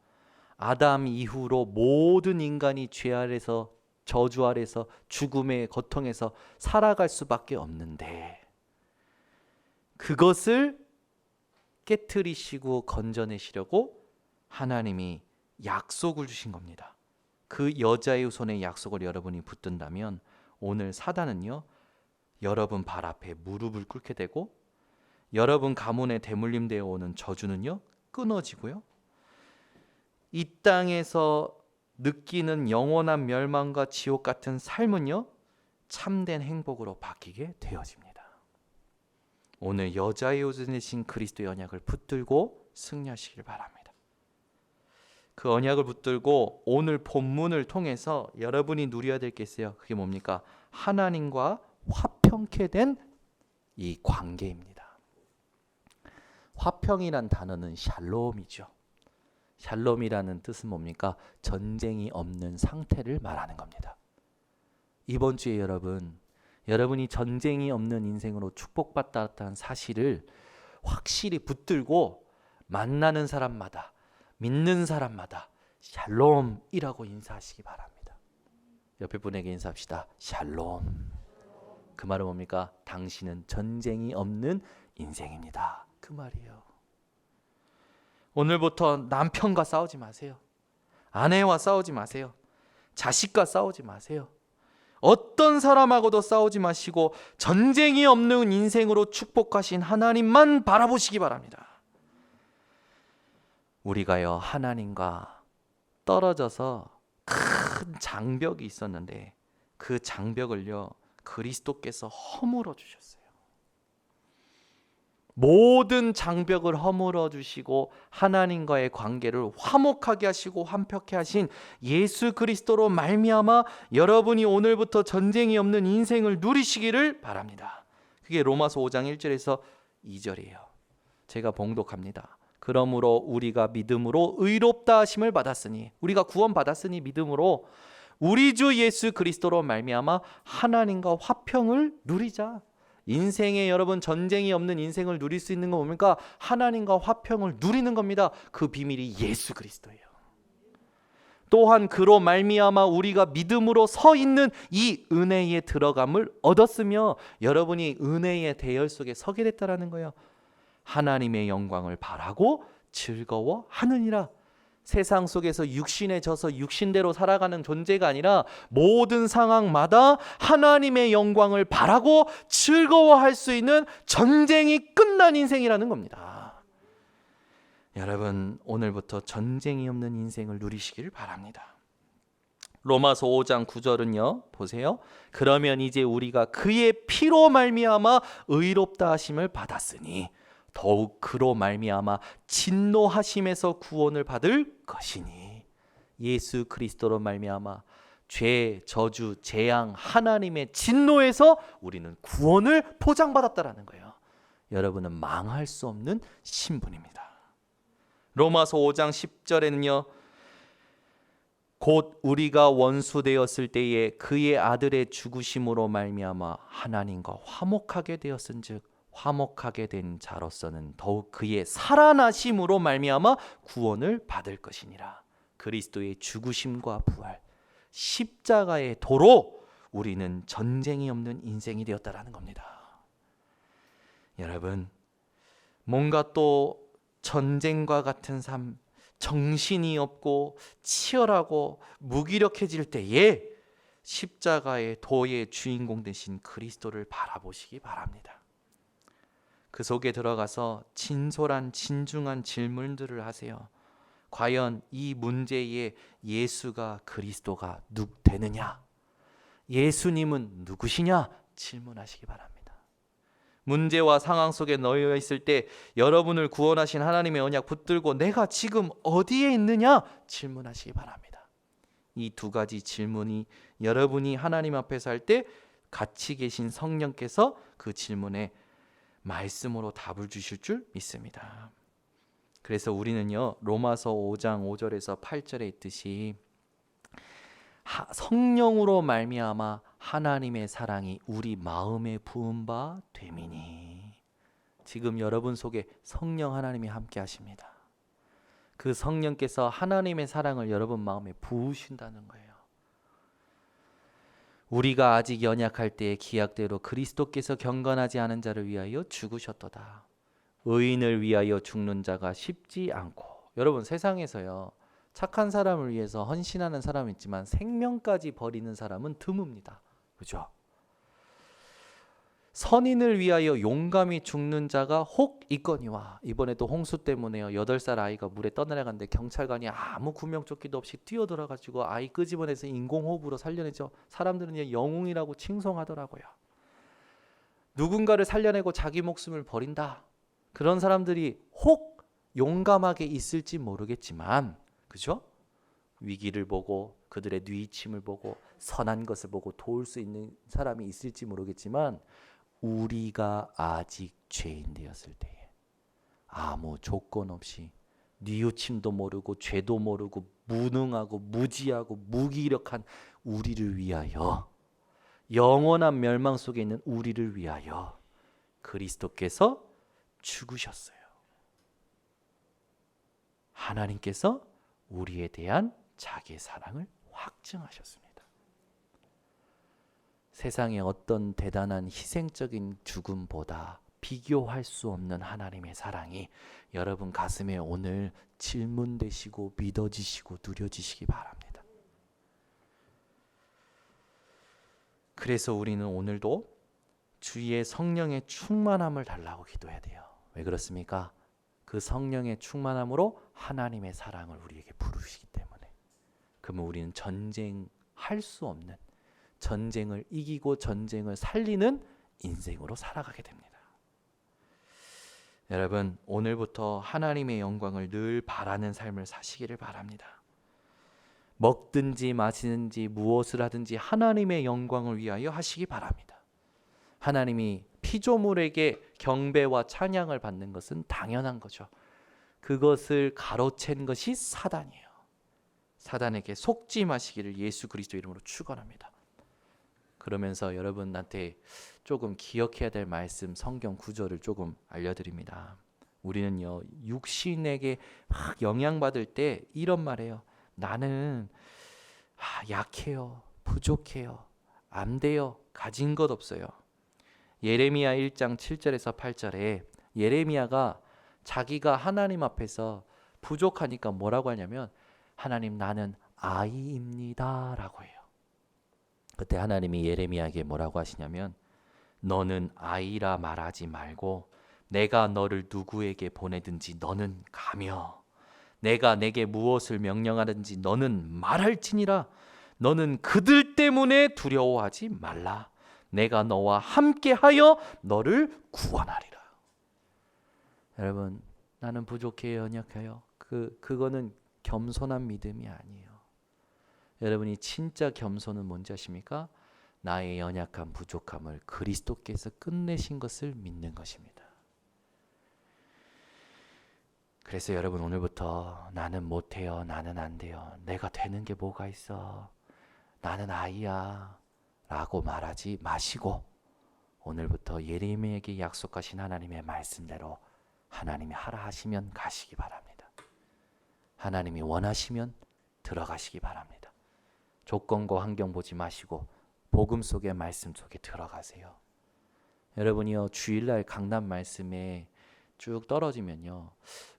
아담 이후로 모든 인간이 죄 아래서 저주 아래서 죽음의 고통에서 살아갈 수밖에 없는데 그것을 깨트리시고 건져내시려고 하나님이 약속을 주신 겁니다. 그 여자의 후손의 약속을 여러분이 붙든다면 오늘 사단은요 여러분 발 앞에 무릎을 꿇게 되고 여러분 가문에 대물림되어 오는 저주는요 끊어지고요. 이 땅에서 느끼는 영원한 멸망과 지옥 같은 삶은요 참된 행복으로 바뀌게 되어집니다. 오늘 여자의 옷을 내신 그리스도의 언약을 붙들고 승리하시길 바랍니다. 그 언약을 붙들고 오늘 본문을 통해서 여러분이 누려야 될 게 있어요. 그게 뭡니까? 하나님과 화평케 된 이 관계입니다. 화평이란 단어는 샬롬이죠. 샬롬이라는 뜻은 뭡니까? 전쟁이 없는 상태를 말하는 겁니다. 이번 주에 여러분이 전쟁이 없는 인생으로 축복받았다는 사실을 확실히 붙들고 만나는 사람마다 믿는 사람마다 샬롬이라고 인사하시기 바랍니다. 옆에 분에게 인사합시다. 샬롬. 그 말은 뭡니까? 당신은 전쟁이 없는 인생입니다. 그 말이에요. 오늘부터 남편과 싸우지 마세요. 아내와 싸우지 마세요. 자식과 싸우지 마세요. 어떤 사람하고도 싸우지 마시고 전쟁이 없는 인생으로 축복하신 하나님만 바라보시기 바랍니다. 우리가요 하나님과 떨어져서 큰 장벽이 있었는데 그 장벽을요 그리스도께서 허물어 주셨어요. 모든 장벽을 허물어 주시고 하나님과의 관계를 화목하게 하시고 화평케 하신 예수 그리스도로 말미암아 여러분이 오늘부터 전쟁이 없는 인생을 누리시기를 바랍니다. 그게 로마서 5장 1절에서 2절이에요. 제가 봉독합니다. 그러므로 우리가 믿음으로 의롭다 하심을 받았으니 우리가 구원 받았으니 믿음으로 우리 주 예수 그리스도로 말미암아 하나님과 화평을 누리자. 인생에 여러분 전쟁이 없는 인생을 누릴 수 있는 건 뭡니까? 하나님과 화평을 누리는 겁니다. 그 비밀이 예수 그리스도예요. 또한 그로 말미암아 우리가 믿음으로 서 있는 이 은혜에 들어감을 얻었으며 여러분이 은혜의 대열 속에 서게 됐다라는 거예요. 하나님의 영광을 바라고 즐거워하느니라. 세상 속에서 육신에 져서 육신대로 살아가는 존재가 아니라 모든 상황마다 하나님의 영광을 바라고 즐거워할 수 있는 전쟁이 끝난 인생이라는 겁니다. 여러분 오늘부터 전쟁이 없는 인생을 누리시길 바랍니다. 로마서 5장 9절은요 보세요. 그러면 이제 우리가 그의 피로 말미암아 의롭다 하심을 받았으니 더욱 그로 말미암아 진노하심에서 구원을 받을 것이니 예수 그리스도로 말미암아 죄, 저주, 재앙, 하나님의 진노에서 우리는 구원을 보장받았다라는 거예요. 여러분은 망할 수 없는 신분입니다. 로마서 5장 10절에는요 곧 우리가 원수 되었을 때에 그의 아들의 죽으심으로 말미암아 하나님과 화목하게 되었은즉 화목하게 된 자로서는 더욱 그의 살아나심으로 말미암아 구원을 받을 것이니라. 그리스도의 죽으심과 부활, 십자가의 도로 우리는 전쟁이 없는 인생이 되었다라는 겁니다. 여러분, 뭔가 또 전쟁과 같은 삶, 정신이 없고 치열하고 무기력해질 때에 십자가의 도의 주인공 되신 그리스도를 바라보시기 바랍니다. 그 속에 들어가서 진솔한 진중한 질문들을 하세요. 과연 이 문제에 예수가 그리스도가 되느냐? 예수님은 누구시냐? 질문하시기 바랍니다. 문제와 상황 속에 놓여 있을 때 여러분을 구원하신 하나님의 언약 붙들고 내가 지금 어디에 있느냐? 질문하시기 바랍니다. 이 두 가지 질문이 여러분이 하나님 앞에서 할 때 같이 계신 성령께서 그 질문에 말씀으로 답을 주실 줄 믿습니다. 그래서 우리는요 로마서 5장 5절에서 8절에 있듯이 성령으로 말미암아 하나님의 사랑이 우리 마음에 부은 바 됨이니. 지금 여러분 속에 성령 하나님이 함께 하십니다. 그 성령께서 하나님의 사랑을 여러분 마음에 부으신다는 거예요. 우리가 아직 연약할 때의 기약대로 그리스도께서 경건하지 않은 자를 위하여 죽으셨도다. 의인을 위하여 죽는 자가 쉽지 않고. 여러분 세상에서요 착한 사람을 위해서 헌신하는 사람은 있지만 생명까지 버리는 사람은 드뭅니다. 그렇죠? 선인을 위하여 용감히 죽는 자가 혹 있거니와. 이번에도 홍수 때문에요. 8살 아이가 물에 떠내려갔는데 경찰관이 아무 구명조끼도 없이 뛰어들어가지고 아이 끄집어내서 인공호흡으로 살려내죠. 사람들은 영웅이라고 칭송하더라고요. 누군가를 살려내고 자기 목숨을 버린다. 그런 사람들이 혹 용감하게 있을지 모르겠지만, 그죠? 위기를 보고 그들의 뉘우침을 보고 선한 것을 보고 도울 수 있는 사람이 있을지 모르겠지만, 우리가 아직 죄인 되었을 때에 아무 조건 없이 뉘우침도 모르고 죄도 모르고 무능하고 무지하고 무기력한 우리를 위하여, 영원한 멸망 속에 있는 우리를 위하여 그리스도께서 죽으셨어요. 하나님께서 우리에 대한 자기의 사랑을 확증하셨습니다. 세상의 어떤 대단한 희생적인 죽음보다 비교할 수 없는 하나님의 사랑이 여러분 가슴에 오늘 질문되시고 믿어지시고 누려지시기 바랍니다. 그래서 우리는 오늘도 주의 성령의 충만함을 달라고 기도해야 돼요. 왜 그렇습니까? 그 성령의 충만함으로 하나님의 사랑을 우리에게 부르시기 때문에. 그러면 우리는 전쟁할 수 없는, 전쟁을 이기고 전쟁을 살리는 인생으로 살아가게 됩니다. 여러분, 오늘부터 하나님의 영광을 늘 바라는 삶을 사시기를 바랍니다. 먹든지 마시든지 무엇을 하든지 하나님의 영광을 위하여 하시기 바랍니다. 하나님이 피조물에게 경배와 찬양을 받는 것은 당연한 거죠. 그것을 가로챈 것이 사단이에요. 사단에게 속지 마시기를 예수 그리스도 이름으로 축원합니다. 그러면서 여러분한테 조금 기억해야 될 말씀, 성경 구절을 조금 알려드립니다. 우리는요, 육신에게 막 영향받을 때 이런 말해요. 나는 약해요, 부족해요, 안 돼요, 가진 것 없어요. 예레미야 1장 7절에서 8절에 예레미야가 자기가 하나님 앞에서 부족하니까 뭐라고 하냐면, 하나님, 나는 아이입니다 라고 해요. 그때 하나님이 예레미야에게 뭐라고 하시냐면, 너는 아이라 말하지 말고 내가 너를 누구에게 보내든지 너는 가며, 내가 내게 무엇을 명령하든지 너는 말할지니라. 너는 그들 때문에 두려워하지 말라. 내가 너와 함께하여 너를 구원하리라. 여러분, 나는 부족해요, 연약해요. 그거는 겸손한 믿음이 아니에요. 여러분이 진짜 겸손은 뭔지 아십니까? 나의 연약한 부족함을 그리스도께서 끝내신 것을 믿는 것입니다. 그래서 여러분, 오늘부터 나는 못해요, 나는 안 돼요, 내가 되는 게 뭐가 있어, 나는 아이야 라고 말하지 마시고, 오늘부터 예레미야에게 약속하신 하나님의 말씀대로 하나님이 하라 하시면 가시기 바랍니다. 하나님이 원하시면 들어가시기 바랍니다. 조건과 환경 보지 마시고 복음 속의 말씀 속에 들어가세요. 여러분이요, 주일날 강단 말씀에 쭉 떨어지면요,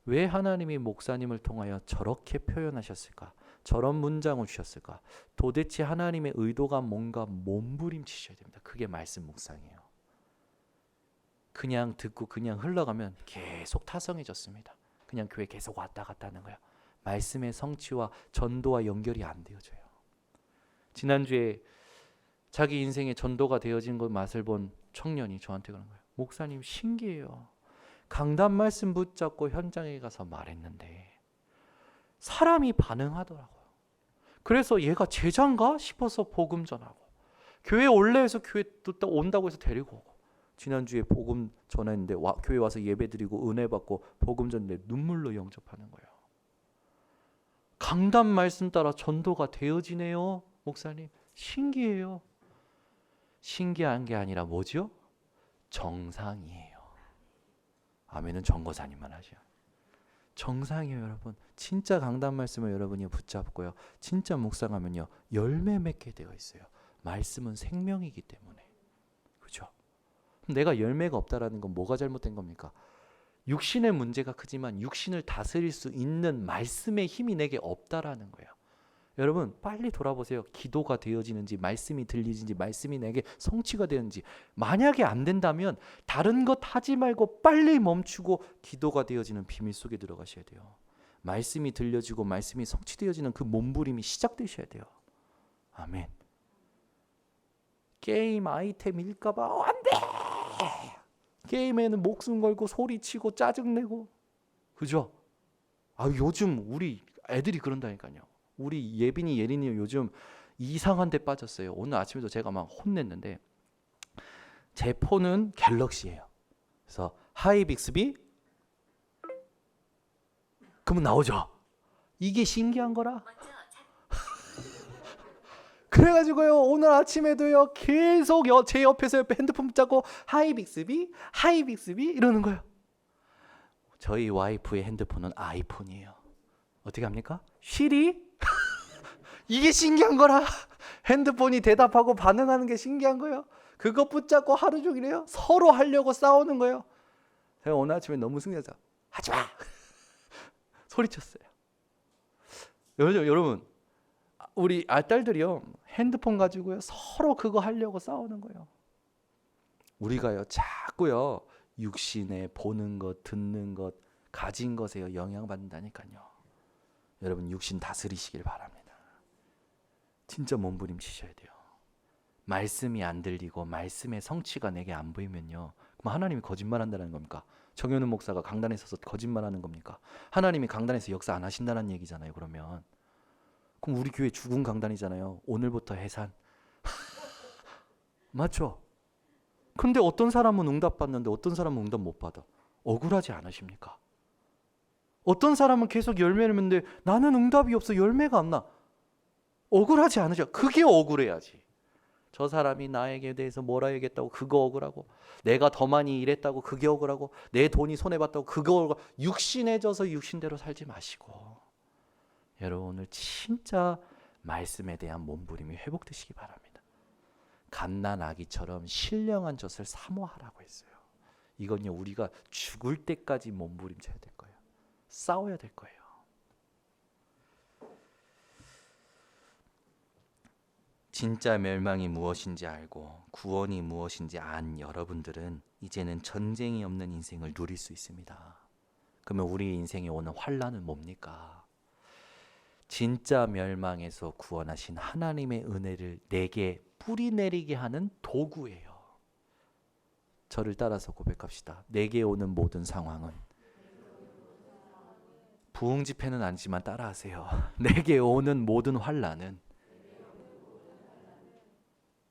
왜 하나님이 목사님을 통하여 저렇게 표현하셨을까? 저런 문장을 주셨을까? 도대체 하나님의 의도가 뭔가 몸부림치셔야 됩니다. 그게 말씀 묵상이에요. 그냥 듣고 그냥 흘러가면 계속 타성해졌습니다. 그냥 교회 계속 왔다 갔다 하는 거예요. 말씀의 성취와 전도와 연결이 안 되어져요. 지난주에 자기 인생의 전도가 되어진 그 맛을 본 청년이 저한테 그런 거예요. 목사님, 신기해요. 강단 말씀 붙잡고 현장에 가서 말했는데 사람이 반응하더라고요. 그래서 얘가 제자인가 싶어서 복음 전하고, 교회 올래 해서 교회 온다고 해서 데리고 오고, 지난주에 복음 전했는데 교회 와서 예배 드리고 은혜 받고 복음 전했는데 눈물로 영접하는 거예요. 강단 말씀 따라 전도가 되어지네요. 목사님, 신기해요. 신기한 게 아니라 뭐죠? 정상이에요. 아멘은 정거사님만 하죠. 정상이에요. 여러분, 진짜 강단 말씀을 여러분이 붙잡고요, 진짜 묵상하면요, 열매 맺게 되어 있어요. 말씀은 생명이기 때문에. 그렇죠? 내가 열매가 없다라는 건 뭐가 잘못된 겁니까? 육신의 문제가 크지만 육신을 다스릴 수 있는 말씀의 힘이 내게 없다라는 거예요. 여러분 빨리 돌아보세요. 기도가 되어지는지, 말씀이 들리는지, 말씀이 내게 성취가 되는지. 만약에 안 된다면 다른 것 하지 말고 빨리 멈추고 기도가 되어지는 비밀 속에 들어가셔야 돼요. 말씀이 들려지고 말씀이 성취되어지는 그 몸부림이 시작되셔야 돼요. 아멘. 게임 아이템일까 봐 안 돼. 게임에는 목숨 걸고 소리치고 짜증내고. 그죠? 요즘 우리 애들이 그런다니까요. 우리 예빈이 예린이 요즘 이상한 데 빠졌어요. 오늘 아침에도 제가 막 혼냈는데 제 폰은 갤럭시예요. 그래서 하이 빅스비 그러면 나오죠. 이게 신기한 거라. 그래가지고요 오늘 아침에도요 계속 제 옆에서 핸드폰 붙잡고 하이 빅스비 하이 빅스비 이러는 거예요. 저희 와이프의 핸드폰은 아이폰이에요. 어떻게 합니까? 쉬리? 이게 신기한 거라. 핸드폰이 대답하고 반응하는 게 신기한 거예요. 그거 붙잡고 하루 종일 해요. 서로 하려고 싸우는 거예요. 제가 오늘 아침에 너무 승리해서 하지마 소리쳤어요. 여러분 우리 딸들이요 핸드폰 가지고요 서로 그거 하려고 싸우는 거예요. 우리가요 자꾸요 육신에 보는 것, 듣는 것, 가진 것에 영향받는다니까요. 여러분 육신 다스리시길 바랍니다. 진짜 몸부림치셔야 돼요. 말씀이 안 들리고 말씀의 성취가 내게 안 보이면요, 그럼 하나님이 거짓말한다는 겁니까? 정현우 목사가 강단에 서서 거짓말하는 겁니까? 하나님이 강단에서 역사 안 하신다는 얘기잖아요. 그러면 우리 교회 죽은 강단이잖아요. 오늘부터 해산. 맞죠? 근데 어떤 사람은 응답 받는데 어떤 사람은 응답 못 받아. 억울하지 않으십니까? 어떤 사람은 계속 열매를 맺는데 나는 응답이 없어, 열매가 안 나. 억울하지 않으죠? 그게 억울해야지. 저 사람이 나에게 대해서 뭐라 얘기했다고 그거 억울하고, 내가 더 많이 일했다고 그게 억울하고, 내 돈이 손해봤다고 그거 억울하고. 육신해져서 육신대로 살지 마시고 여러분 오늘 진짜 말씀에 대한 몸부림이 회복되시기 바랍니다. 갓난아기처럼 신령한 젖을 사모하라고 했어요. 이건요 우리가 죽을 때까지 몸부림쳐야 될 거예요. 싸워야 될 거예요. 진짜 멸망이 무엇인지 알고 구원이 무엇인지 안 여러분들은 이제는 전쟁이 없는 인생을 누릴 수 있습니다. 그러면 우리 인생에 오는 환난은 뭡니까? 진짜 멸망에서 구원하신 하나님의 은혜를 내게 뿌리내리게 하는 도구예요. 저를 따라서 고백합시다. 내게 오는 모든 상황은, 부흥 집회는 아니지만 따라하세요. 내게 오는 모든 환난은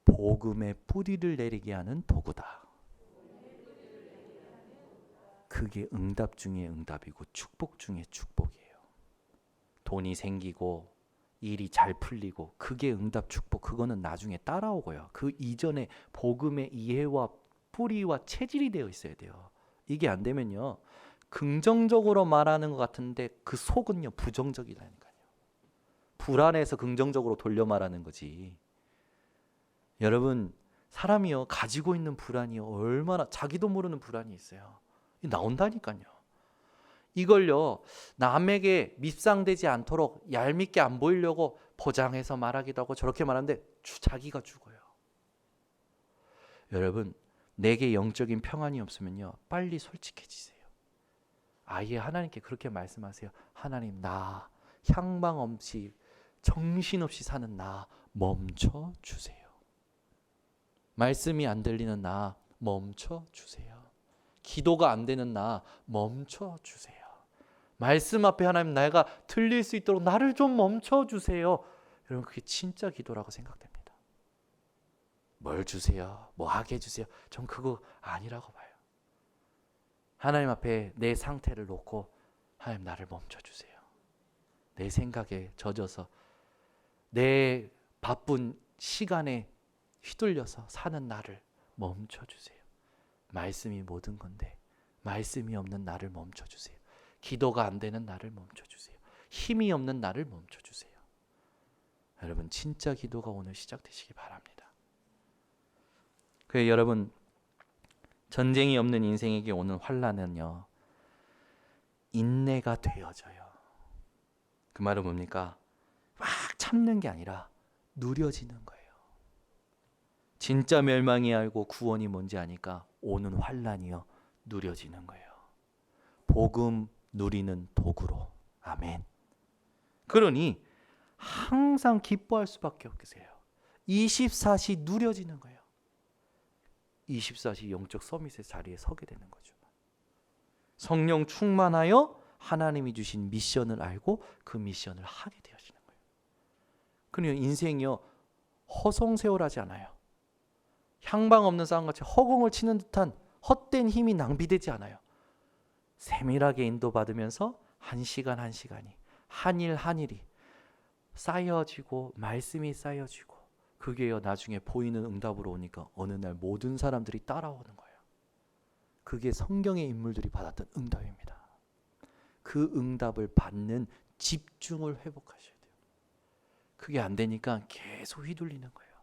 복음의 뿌리를 내리게 하는 도구다. 그게 응답 중에 응답이고 축복 중에 축복이에요. 돈이 생기고 일이 잘 풀리고 그게 응답 축복, 그거는 나중에 따라오고요. 그 이전에 복음의 이해와 뿌리와 체질이 되어 있어야 돼요. 이게 안 되면요 긍정적으로 말하는 것 같은데 그 속은요 부정적이라니까요. 불안해서 긍정적으로 돌려 말하는 거지. 여러분 사람이요 가지고 있는 불안이 얼마나, 자기도 모르는 불안이 있어요. 나온다니까요. 이걸요 남에게 밉상되지 않도록 얄밉게 안 보이려고 포장해서 말하기도 하고 저렇게 말하는데 자기가 죽어요. 여러분 내게 영적인 평안이 없으면요 빨리 솔직해지세요. 아예 하나님께 그렇게 말씀하세요. 하나님, 나 향방 없이 정신없이 사는 나 멈춰 주세요. 말씀이 안 들리는 나 멈춰 주세요. 기도가 안 되는 나 멈춰 주세요. 말씀 앞에 하나님 내가 들릴 수 있도록 나를 좀 멈춰 주세요. 여러분 그게 진짜 기도라고 생각됩니다. 뭘 주세요? 뭐 하게 해주세요? 전 그거 아니라고 봐요. 하나님 앞에 내 상태를 놓고 하나님 나를 멈춰 주세요. 내 생각에 젖어서 내 바쁜 시간에 휘둘려서 사는 나를 멈춰 주세요. 말씀이 모든 건데 말씀이 없는 나를 멈춰 주세요. 기도가 안 되는 나를 멈춰 주세요. 힘이 없는 나를 멈춰 주세요. 여러분 진짜 기도가 오늘 시작되시기 바랍니다. 그래서 여러분 전쟁이 없는 인생에게 오는 환난은요 인내가 되어져요. 그 말은 뭡니까? 막 참는 게 아니라 누려지는 거예요. 진짜 멸망이 알고 구원이 뭔지 아니까 오는 환난이요 누려지는 거예요. 복음 누리는 도구로. 아멘. 그러니 항상 기뻐할 수밖에 없겠어요. 24시 누려지는 거예요. 24시 영적 서밋의 자리에 서게 되는 거죠. 성령 충만하여 하나님이 주신 미션을 알고 그 미션을 하게 되어지는 거예요. 그러니 인생이요 허송세월하지 않아요. 향방 없는 싸움같이 허공을 치는 듯한 헛된 힘이 낭비되지 않아요. 세밀하게 인도받으면서 한 시간 한 시간이 한일 한일이 쌓여지고 말씀이 쌓여지고 그게요 나중에 보이는 응답으로 오니까 어느 날 모든 사람들이 따라오는 거예요. 그게 성경의 인물들이 받았던 응답입니다. 그 응답을 받는 집중을 회복하셔야 돼요. 그게 안 되니까 계속 휘둘리는 거예요.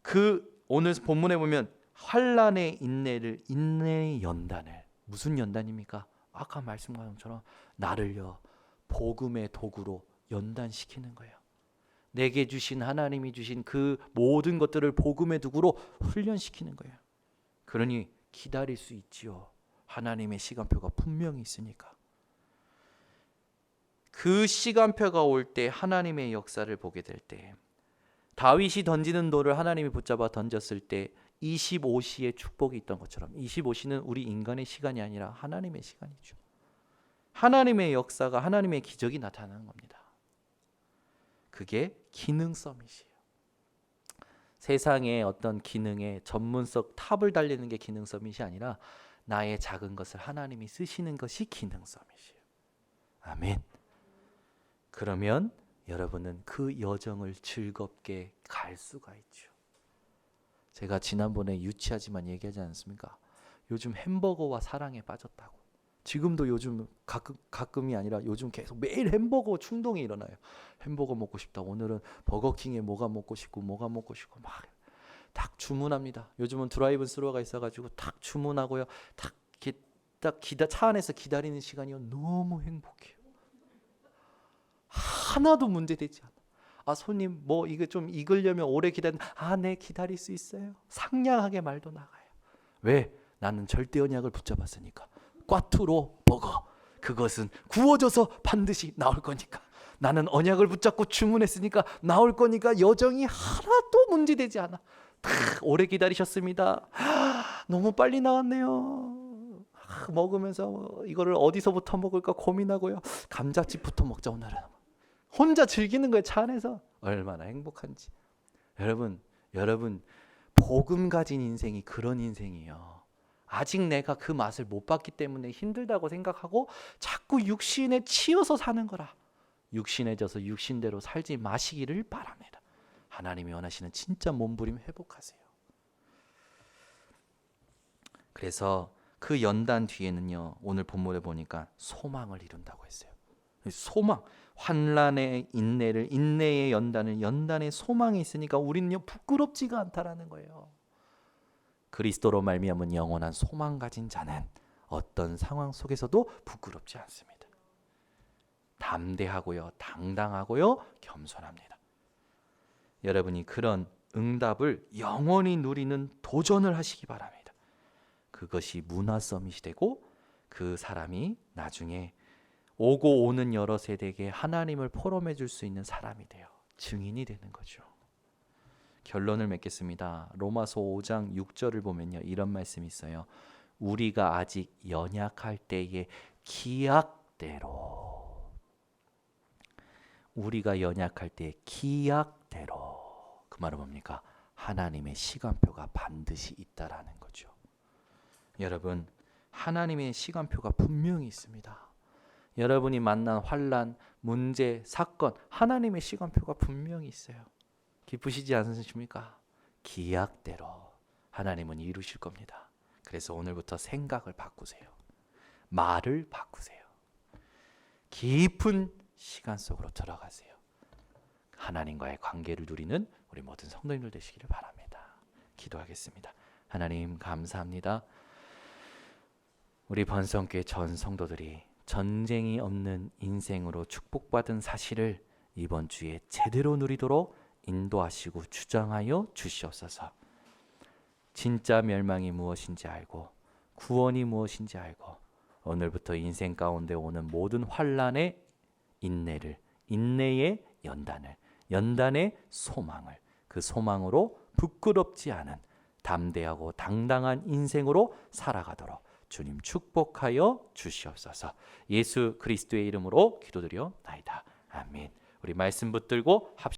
그 오늘 본문에 보면 환난의 인내를 인내의 연단을 무슨 연단입니까? 아까 말씀하신 것처럼 나를요 복음의 도구로 연단시키는 거예요. 내게 주신 하나님이 주신 그 모든 것들을 복음의 도구로 훈련시키는 거예요. 그러니 기다릴 수 있지요. 하나님의 시간표가 분명히 있으니까. 그 시간표가 올 때 하나님의 역사를 보게 될 때 다윗이 던지는 돌을 하나님이 붙잡아 던졌을 때 25시의 축복이 있던 것처럼 25시는 우리 인간의 시간이 아니라 하나님의 시간이죠. 하나님의 역사가 하나님의 기적이 나타나는 겁니다. 그게 기능 서밋이에요. 세상의 어떤 기능에 전문성 탑을 달리는 게 기능 서밋이 아니라 나의 작은 것을 하나님이 쓰시는 것이 기능 서밋이에요. 아멘. 그러면 여러분은 그 여정을 즐겁게 갈 수가 있죠. 제가 지난번에 유치하지만 얘기하지 않았습니까? 요즘 햄버거와 사랑에 빠졌다고. 지금도 요즘 가끔이 아니라 요즘 계속 매일 햄버거 충동이 일어나요. 햄버거 먹고 싶다. 오늘은 버거킹에 뭐가 먹고 싶고 막 딱 주문합니다. 요즘은 드라이브 스루가 있어가지고 딱 주문하고요. 차 안에서 기다리는 시간이요 너무 행복해요. 하나도 문제되지 않아. 아 손님 뭐 이거 좀 익으려면 오래 네 기다릴 수 있어요. 상냥하게 말도 나가요. 왜? 나는 절대 언약을 붙잡았으니까. 꽈투로 버거 그것은 구워져서 반드시 나올 거니까. 나는 언약을 붙잡고 주문했으니까 나올 거니까 여정이 하나도 문제되지 않아. 오래 기다리셨습니다. 너무 빨리 나왔네요. 먹으면서 이거를 어디서부터 먹을까 고민하고요. 감자칩부터 먹자 오늘은. 혼자 즐기는 거예요. 차 안에서. 얼마나 행복한지. 여러분 복음 가진 인생이 그런 인생이에요. 아직 내가 그 맛을 못 봤기 때문에 힘들다고 생각하고 자꾸 육신에 치여서 사는 거라. 육신에 져서 육신대로 살지 마시기를 바랍니다. 하나님이 원하시는 진짜 몸부림 회복하세요. 그래서 그 연단 뒤에는요. 오늘 본문에 보니까 소망을 이룬다고 했어요. 소망, 환난의 인내를 인내의 연단을 연단의 소망이 있으니까 우리는요 부끄럽지가 않다라는 거예요. 그리스도로 말미암은 영원한 소망 가진 자는 어떤 상황 속에서도 부끄럽지 않습니다. 담대하고요, 당당하고요, 겸손합니다. 여러분이 그런 응답을 영원히 누리는 도전을 하시기 바랍니다. 그것이 문화 서밋이 되고 그 사람이 나중에 오고 오는 여러 세대에게 하나님을 포럼해 줄 수 있는 사람이 돼요. 증인이 되는 거죠. 결론을 맺겠습니다. 로마서 5장 6절을 보면요. 이런 말씀이 있어요. 우리가 아직 연약할 때의 기약대로 우리가 연약할 때의 기약대로 그 말은 뭡니까? 하나님의 시간표가 반드시 있다라는 거죠. 여러분 하나님의 시간표가 분명히 있습니다. 여러분이 만난 환난, 문제, 사건 하나님의 시간표가 분명히 있어요. 기쁘시지 않으십니까? 기약대로 하나님은 이루실 겁니다. 그래서 오늘부터 생각을 바꾸세요. 말을 바꾸세요. 깊은 시간 속으로 들어가세요. 하나님과의 관계를 누리는 우리 모든 성도님들 되시기를 바랍니다. 기도하겠습니다. 하나님 감사합니다. 우리 번성교회 전 성도들이 전쟁이 없는 인생으로 축복받은 사실을 이번 주에 제대로 누리도록 인도하시고 주장하여 주시옵소서. 진짜 멸망이 무엇인지 알고 구원이 무엇인지 알고 오늘부터 인생 가운데 오는 모든 환난의 인내를, 인내의 연단을, 연단의 소망을, 그 소망으로 부끄럽지 않은 담대하고 당당한 인생으로 살아가도록 주님 축복하여 주시옵소서. 예수 그리스도의 이름으로 기도드리옵나이다. 아멘. 우리 말씀 붙들고 합시다.